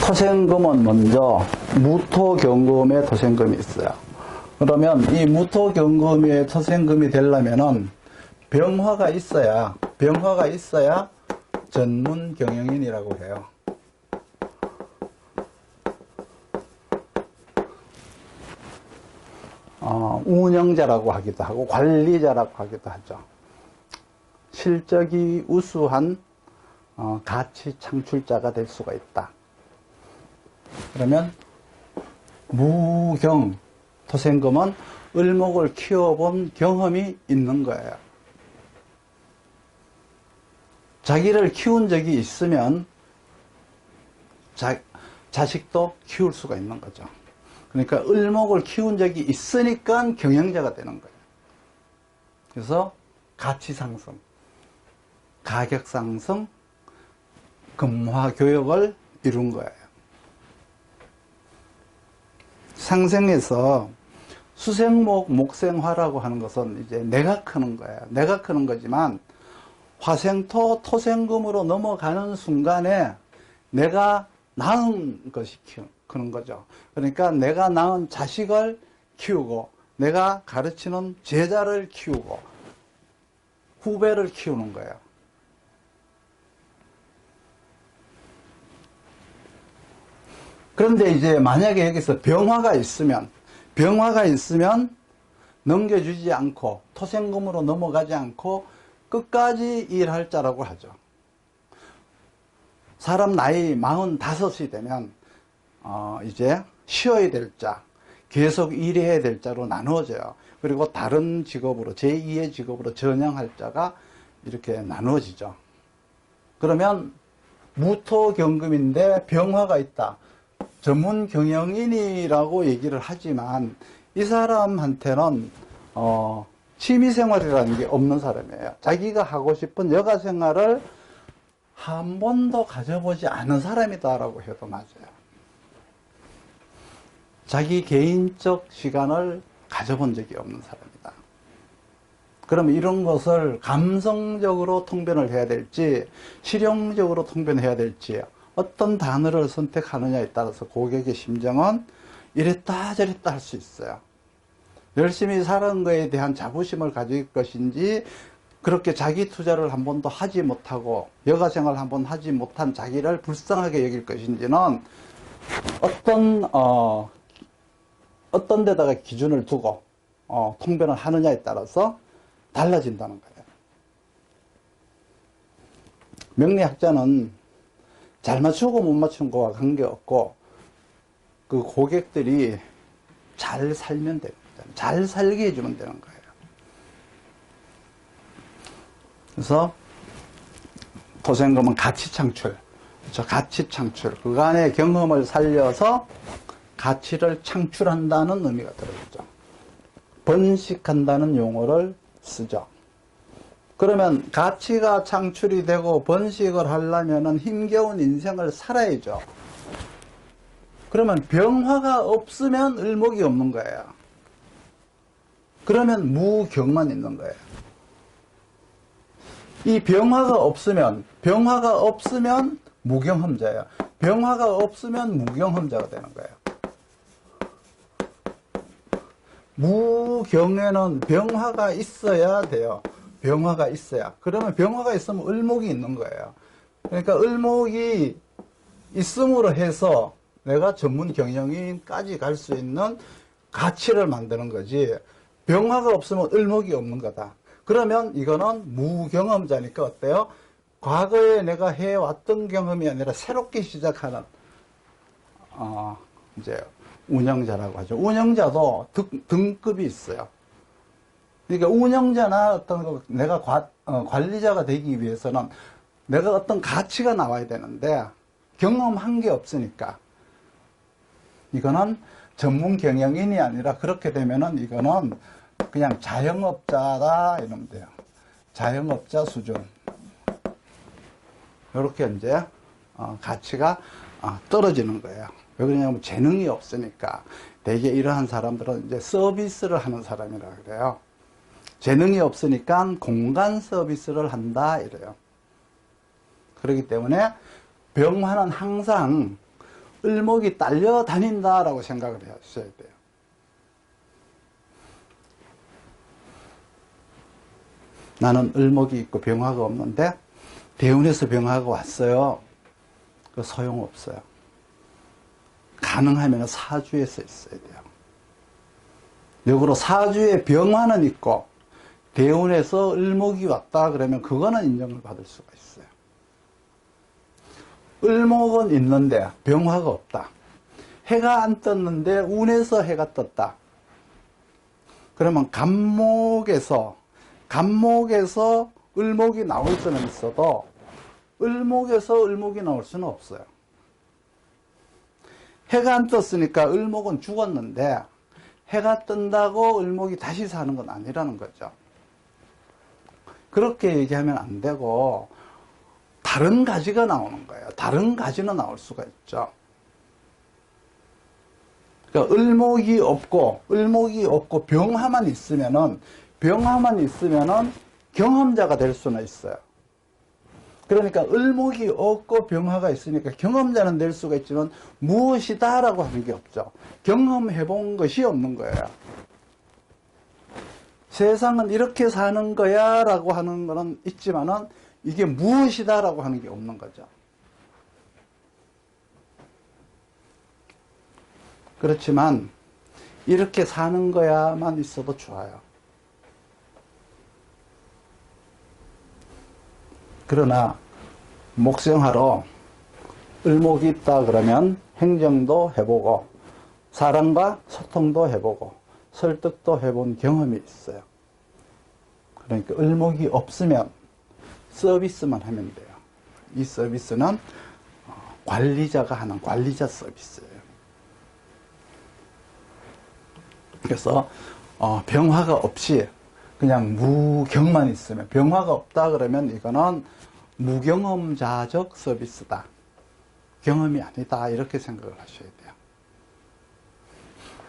토생금은 먼저 무토경금에 토생금이 있어요. 그러면 이 무토경금에 토생금이 되려면은 병화가 있어야 전문경영인이라고 해요. 운영자라고 하기도 하고 관리자라고 하기도 하죠. 실적이 우수한 가치 창출자가 될 수가 있다. 그러면 무경 토생금은 을목을 키워본 경험이 있는 거예요. 자기를 키운 적이 있으면 자식도 키울 수가 있는 거죠. 그러니까 을목을 키운 적이 있으니까 경영자가 되는 거예요. 그래서 가치 상승, 가격 상승, 금화 교역을 이룬 거예요. 상생에서 수생목, 목생화라고 하는 것은 이제 내가 크는 거예요. 내가 크는 거지만 화생토, 토생금으로 넘어가는 순간에 내가 낳은 것이 크는 거죠. 그러니까 내가 낳은 자식을 키우고 내가 가르치는 제자를 키우고 후배를 키우는 거예요. 그런데 이제 만약에 여기서 병화가 있으면 넘겨주지 않고 토생금으로 넘어가지 않고 끝까지 일할 자라고 하죠. 사람 나이 45이 되면 이제 쉬어야 될 자, 계속 일해야 될 자로 나누어져요. 그리고 다른 직업으로 제2의 직업으로 전향할 자가 이렇게 나누어지죠. 그러면 무토경금인데 병화가 있다. 전문 경영인이라고 얘기를 하지만 이 사람한테는 취미생활이라는 게 없는 사람이에요. 자기가 하고 싶은 여가생활을 한 번도 가져보지 않은 사람이다라고 해도 맞아요. 자기 개인적 시간을 가져본 적이 없는 사람이다. 그러면 이런 것을 감성적으로 통변을 해야 될지 실용적으로 통변해야 될지 어떤 단어를 선택하느냐에 따라서 고객의 심정은 이랬다 저랬다 할 수 있어요. 열심히 사는 것에 대한 자부심을 가질 것인지 그렇게 자기 투자를 한 번도 하지 못하고 여가생활 한 번 하지 못한 자기를 불쌍하게 여길 것인지는 어떤 데다가 기준을 두고 통변을 하느냐에 따라서 달라진다는 거예요. 명리학자는 잘 맞추고 못 맞춘 거와 관계없고 그 고객들이 잘 살면 됩니다. 잘 살게 해주면 되는 거예요. 그래서 토생금은 가치 창출, 가치 창출, 그간의 경험을 살려서 가치를 창출한다는 의미가 들어있죠. 번식한다는 용어를 쓰죠. 그러면 가치가 창출이 되고 번식을 하려면 힘겨운 인생을 살아야죠. 그러면 병화가 없으면 을목이 없는 거예요. 그러면 무경만 있는 거예요. 이 병화가 없으면 무경험자예요. 병화가 없으면 무경험자가 되는 거예요. 무경에는 병화가 있어야 돼요. 병화가 있어야. 그러면 병화가 있으면 을목이 있는 거예요. 그러니까 을목이 있음으로 해서 내가 전문 경영인까지 갈 수 있는 가치를 만드는 거지. 병화가 없으면 을목이 없는 거다. 그러면 이거는 무경험자니까 어때요? 과거에 내가 해왔던 경험이 아니라 새롭게 시작하는 이제 운영자라고 하죠. 운영자도 등급이 있어요. 그러니까 운영자나 어떤 내가 관리자가 되기 위해서는 내가 어떤 가치가 나와야 되는데 경험한 게 없으니까 이거는 전문 경영인이 아니라 그렇게 되면은 이거는 그냥 자영업자다 이러면 돼요. 자영업자 수준. 이렇게 이제 가치가 떨어지는 거예요. 왜 그러냐면 재능이 없으니까. 대개 이러한 사람들은 이제 서비스를 하는 사람이라 그래요. 재능이 없으니까 공간 서비스를 한다 이래요. 그렇기 때문에 병화는 항상 을목이 딸려 다닌다라고 생각을 하셔야 돼요. 나는 을목이 있고 병화가 없는데 대운에서 병화가 왔어요. 그 소용없어요. 가능하면 사주에 서 있어야 돼요. 역으로 사주에 병화는 있고 대운에서 을목이 왔다 그러면 그거는 인정을 받을 수가 있어요. 을목은 있는데 병화가 없다. 해가 안 떴는데 운에서 해가 떴다. 그러면 간목에서 을목이 나올 수는 있어도 을목에서 을목이 나올 수는 없어요. 해가 안 떴으니까 을목은 죽었는데 해가 뜬다고 을목이 다시 사는 건 아니라는 거죠. 그렇게 얘기하면 안 되고 다른 가지가 나오는 거예요. 다른 가지는 나올 수가 있죠. 그러니까 을목이 없고 병화만 있으면은 경험자가 될 수는 있어요. 그러니까 을목이 없고 병화가 있으니까 경험자는 될 수가 있지만 무엇이다라고 하는 게 없죠. 경험해 본 것이 없는 거예요. 세상은 이렇게 사는 거야 라고 하는 거는 있지만은 이게 무엇이다라고 하는 게 없는 거죠. 그렇지만 이렇게 사는 거야만 있어도 좋아요. 그러나 목생화로 을목이 있다 그러면 행정도 해보고 사람과 소통도 해보고 설득도 해본 경험이 있어요. 그러니까 을목이 없으면 서비스만 하면 돼요. 이 서비스는 관리자가 하는 관리자 서비스예요. 그래서 병화가 없이 그냥 무경만 있으면, 병화가 없다 그러면 이거는 무경험자적 서비스다. 경험이 아니다. 이렇게 생각을 하셔야 돼요.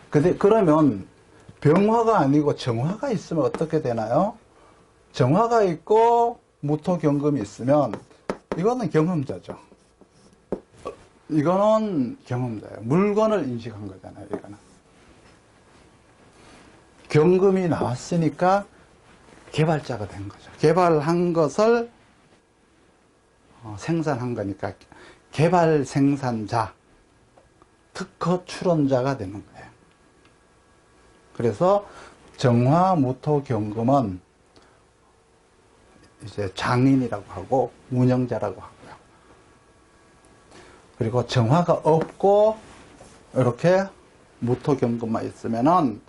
근데 그러면 병화가 아니고 정화가 있으면 어떻게 되나요? 정화가 있고 무토경금이 있으면 이거는 경험자죠. 이거는 경험자예요. 물건을 인식한 거잖아요. 이거는. 경금이 나왔으니까 개발자가 된 거죠. 개발한 것을 생산한 거니까 개발 생산자, 특허 출원자가 되는 거예요. 그래서 정화, 무토, 경금은 이제 장인이라고 하고 운영자라고 하고요. 그리고 정화가 없고 이렇게 무토, 경금만 있으면은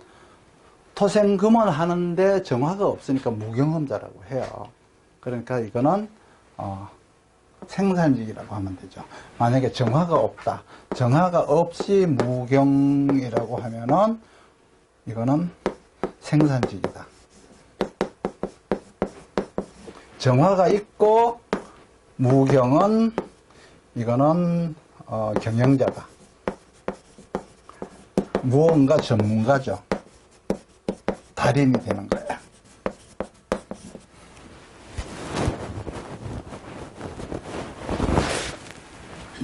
토생금은 하는데 정화가 없으니까 무경험자라고 해요. 그러니까 이거는 생산직이라고 하면 되죠. 만약에 정화가 없다. 정화가 없이 무경이라고 하면은 이거는 생산직이다. 정화가 있고 무경은 이거는 경영자다. 무언가 전문가죠. 달인이 되는 거예요.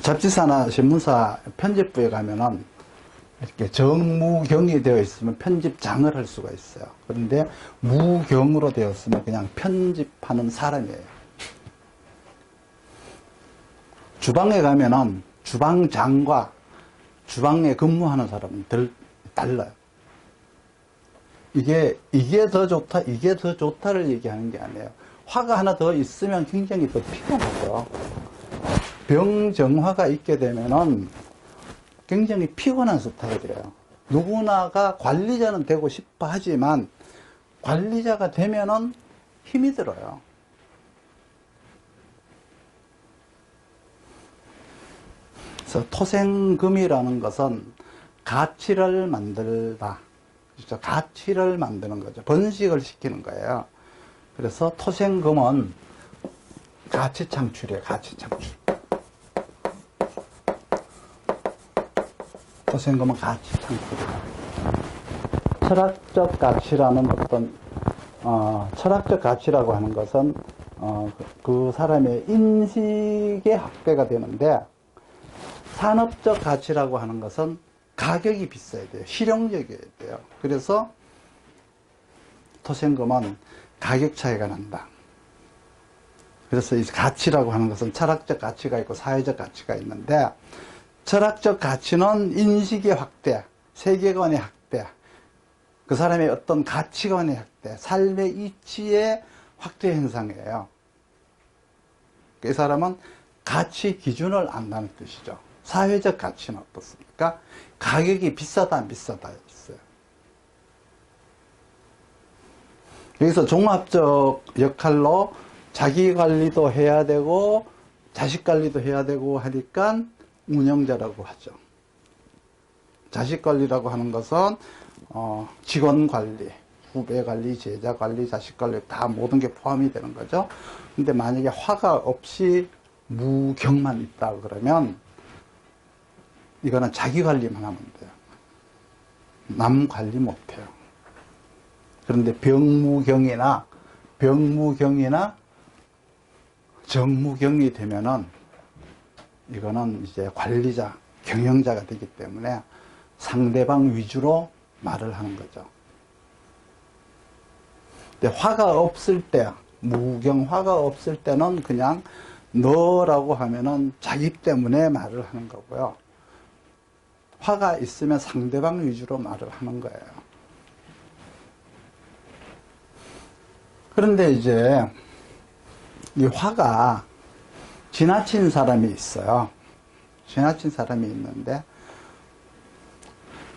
잡지사나 신문사 편집부에 가면은 이렇게 정무경이 되어 있으면 편집장을 할 수가 있어요. 그런데 무경으로 되었으면 그냥 편집하는 사람이에요. 주방에 가면은 주방장과 주방에 근무하는 사람은 달라요. 이게 더 좋다, 이게 더 좋다를 얘기하는 게 아니에요. 화가 하나 더 있으면 굉장히 더 피곤하죠. 병정화가 있게 되면은 굉장히 피곤한 스타일이에요. 누구나가 관리자는 되고 싶어 하지만 관리자가 되면은 힘이 들어요. 그래서 토생금이라는 것은 가치를 만들다. 그렇죠? 가치를 만드는 거죠. 번식을 시키는 거예요. 그래서 토생금은 가치 창출이에요. 가치 창출. 토생금은 가치 창출이에요. 철학적 가치라는 철학적 가치라고 하는 것은 그 사람의 인식의 확대가 되는데, 산업적 가치라고 하는 것은 가격이 비싸야 돼요. 실용적이어야 돼요. 그래서 토생금은 가격 차이가 난다. 그래서 이 가치라고 하는 것은 철학적 가치가 있고 사회적 가치가 있는데, 철학적 가치는 인식의 확대, 세계관의 확대, 그 사람의 어떤 가치관의 확대, 삶의 이치의 확대 현상이에요. 이 사람은 가치 기준을 안다는 뜻이죠. 사회적 가치는 어떻습니까? 가격이 비싸다 안 비싸다 있어요. 여기서 종합적 역할로 자기 관리도 해야 되고 자식 관리도 해야 되고 하니까 운영자라고 하죠. 자식 관리라고 하는 것은 직원 관리, 후배 관리, 제자 관리, 자식 관리 다 모든 게 포함이 되는 거죠. 근데 만약에 화가 없이 무경만 있다 그러면 이거는 자기 관리만 하면 돼요. 남 관리 못 해요. 그런데 병무경이나 정무경이 되면은 이거는 이제 관리자, 경영자가 되기 때문에 상대방 위주로 말을 하는 거죠. 근데 화가 없을 때, 무경화가 없을 때는 그냥 너라고 하면은 자기 때문에 말을 하는 거고요. 화가 있으면 상대방 위주로 말을 하는 거예요. 그런데 이제 이 화가 지나친 사람이 있어요. 지나친 사람이 있는데,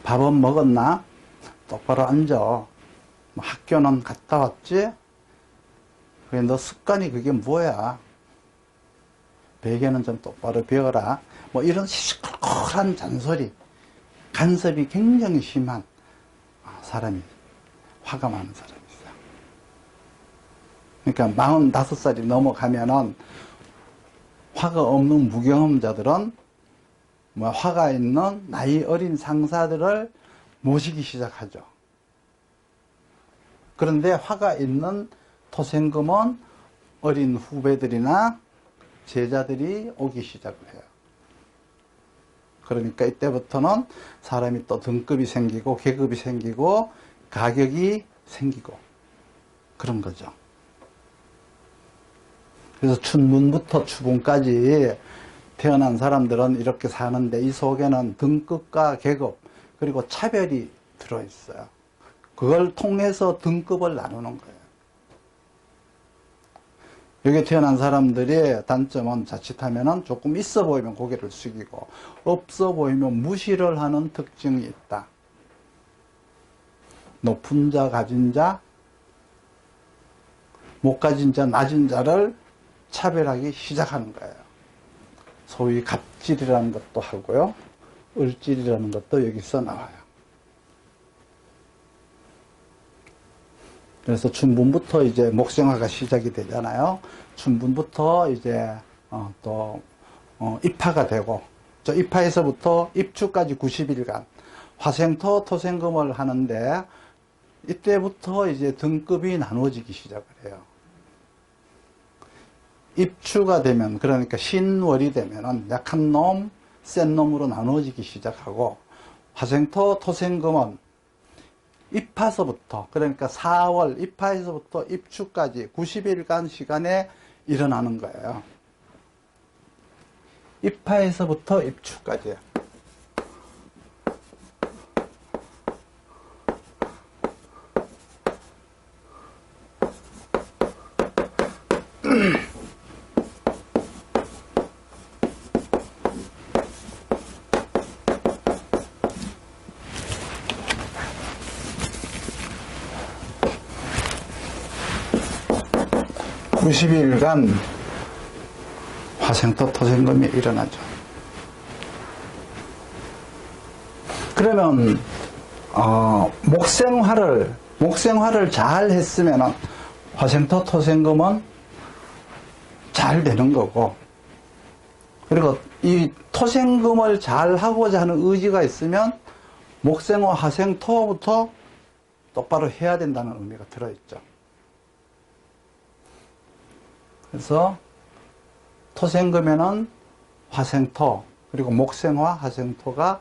밥은 먹었나? 똑바로 앉아. 뭐 학교는 갔다 왔지? 그래, 너 습관이 그게 뭐야? 베개는 좀 똑바로 베어라. 뭐 이런 시끌시끌한 잔소리, 간섭이 굉장히 심한 사람이, 화가 많은 사람이 있어요. 그러니까 45살이 넘어가면은 화가 없는 무경험자들은 뭐 화가 있는 나이 어린 상사들을 모시기 시작하죠. 그런데 화가 있는 토생금은 어린 후배들이나 제자들이 오기 시작을 해요. 그러니까 이때부터는 사람이 또 등급이 생기고 계급이 생기고 가격이 생기고 그런 거죠. 그래서 춘문부터 추분까지 태어난 사람들은 이렇게 사는데 이 속에는 등급과 계급 그리고 차별이 들어있어요. 그걸 통해서 등급을 나누는 거예요. 여기 태어난 사람들의 단점은 자칫하면 조금 있어 보이면 고개를 숙이고 없어 보이면 무시를 하는 특징이 있다. 높은 자, 가진 자, 못 가진 자, 낮은 자를 차별하기 시작하는 거예요. 소위 갑질이라는 것도 하고요. 을질이라는 것도 여기서 나와요. 그래서 춘분부터 이제 목생화가 시작이 되잖아요. 춘분부터 이제 입하가 되고, 저 입하에서부터 입추까지 90일간 화생토 토생금을 하는데 이때부터 이제 등급이 나누어지기 시작을 해요. 입추가 되면, 그러니까 신월이 되면은 약한 놈, 센 놈으로 나누어지기 시작하고, 화생토 토생금은 입하서부터, 그러니까 4월 입하에서부터 입추까지 90일간 시간에 일어나는 거예요. 입하에서부터 입추까지요. (90일간) 화생토 토생금이 일어나죠. 그러면 목생화를 잘 했으면 화생토 토생금은 잘 되는 거고, 그리고 이 토생금을 잘 하고자 하는 의지가 있으면 목생화 화생토부터 똑바로 해야 된다는 의미가 들어있죠. 그래서 토생금에는 화생토, 그리고 목생화, 화생토가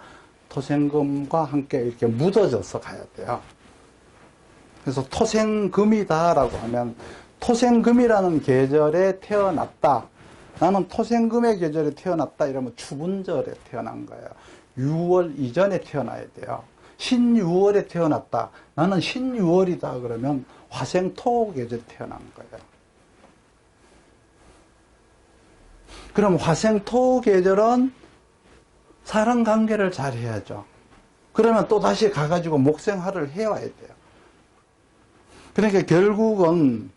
토생금과 함께 이렇게 묻어져서 가야 돼요. 그래서 토생금이다라고 하면 토생금이라는 계절에 태어났다. 나는 토생금의 계절에 태어났다 이러면 추분절에 태어난 거예요. 6월 이전에 태어나야 돼요. 신유월에 태어났다. 나는 신유월이다 그러면 화생토 계절에 태어난 거예요. 그럼 화생토 계절은 사랑관계를 잘 해야죠. 그러면 또 다시 가가지고 목생화를 해와야 돼요. 그러니까 결국은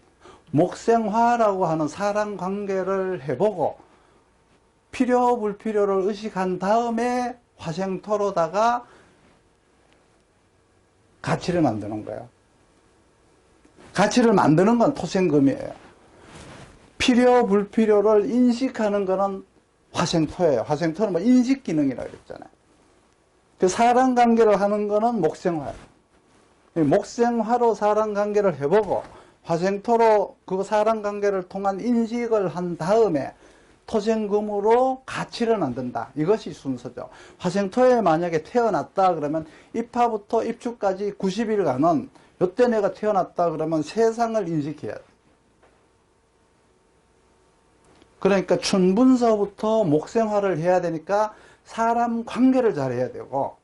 목생화라고 하는 사랑관계를 해보고 필요 불필요를 의식한 다음에 화생토로다가 가치를 만드는 거예요. 가치를 만드는 건 토생금이에요. 필요 불필요를 인식하는 거는 화생토예요. 화생토는 뭐 인식 기능이라고 그랬잖아요. 그 사랑관계를 하는 거는 목생화예요. 목생화로 사랑관계를 해보고 화생토로 그 사랑관계를 통한 인식을 한 다음에 토생금으로 가치를 만든다. 이것이 순서죠. 화생토에 만약에 태어났다 그러면 입하부터 입추까지 90일간은 이때 내가 태어났다 그러면 세상을 인식해야 돼. 그러니까 춘분서부터 목생화를 해야 되니까 사람 관계를 잘해야 되고,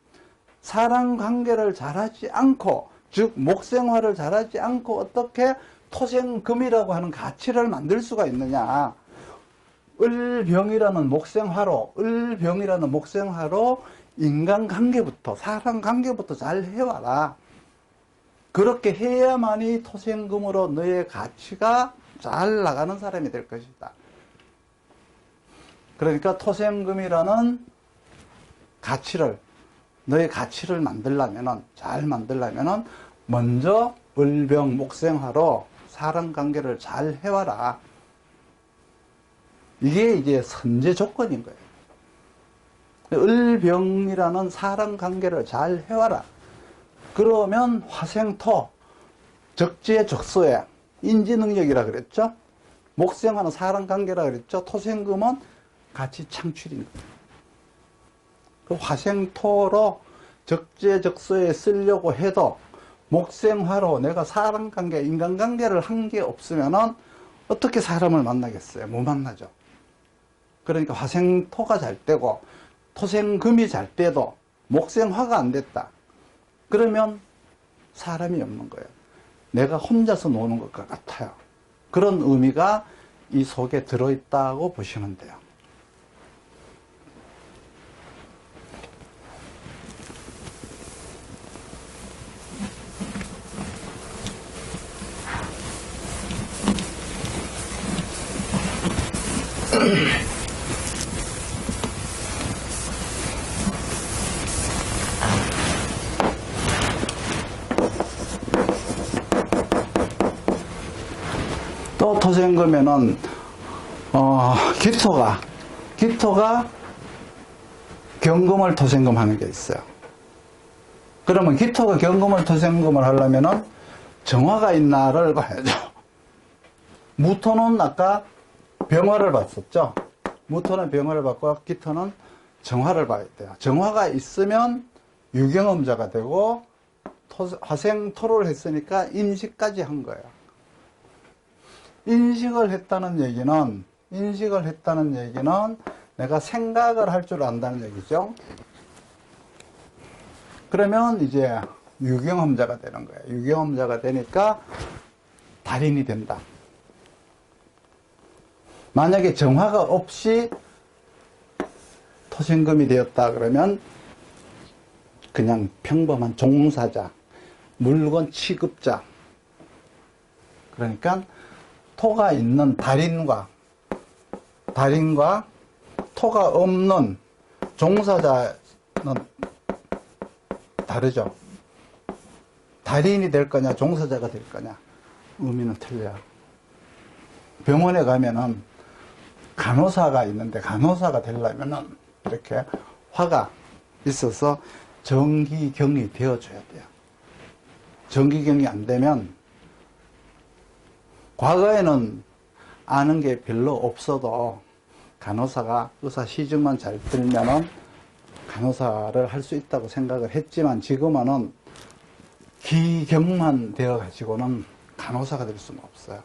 사람 관계를 잘하지 않고, 즉 목생화를 잘하지 않고 어떻게 토생금이라고 하는 가치를 만들 수가 있느냐. 을병이라는 목생화로 인간관계부터, 사람 관계부터 잘 해와라. 그렇게 해야만이 토생금으로 너의 가치가 잘 나가는 사람이 될 것이다. 그러니까 토생금이라는 가치를, 너의 가치를 잘 만들려면은 먼저 을병 목생화로 사람관계를 잘 해와라. 이게 이제 선제 조건인 거예요. 을병이라는 사람관계를 잘 해와라. 그러면 화생토, 적재적소에 인지능력이라 그랬죠. 목생화는 사람관계라 그랬죠. 토생금은 가치 창출인 거예요. 그 화생토로 적재적소에 쓰려고 해도 목생화로 내가 사람관계, 인간관계를 한 게 없으면은 어떻게 사람을 만나겠어요? 못 만나죠. 그러니까 화생토가 잘 되고 토생금이 잘 돼도 목생화가 안 됐다. 그러면 사람이 없는 거예요. 내가 혼자서 노는 것과 같아요. 그런 의미가 이 속에 들어있다고 보시면 돼요. 또 토생금에는 기토가 경금을 토생금하는 게 있어요. 그러면 기토가 경금을 토생금을 하려면은 정화가 있나를 봐야죠. 무토는 아까 병화를 봤었죠. 무토는 병화를 봤고 기토는 정화를 봐야 돼요. 정화가 있으면 유경험자가 되고 화생토를 했으니까 인식까지 한 거예요. 인식을 했다는 얘기는 내가 생각을 할 줄 안다는 얘기죠. 그러면 이제 유경험자가 되는 거예요. 유경험자가 되니까 달인이 된다. 만약에 정화가 없이 토생금이 되었다 그러면 그냥 평범한 종사자, 물건 취급자. 그러니까 토가 있는 달인과 토가 없는 종사자는 다르죠. 달인이 될 거냐 종사자가 될 거냐 의미는 틀려요. 병원에 가면은 간호사가 있는데 간호사가 되려면은 이렇게 화가 있어서 정기경이 되어줘야 돼요. 정기경이 안 되면 과거에는 아는 게 별로 없어도 간호사가 의사 시중만 잘 들면은 간호사를 할 수 있다고 생각을 했지만 지금은 기경만 되어 가지고는 간호사가 될 수는 없어요.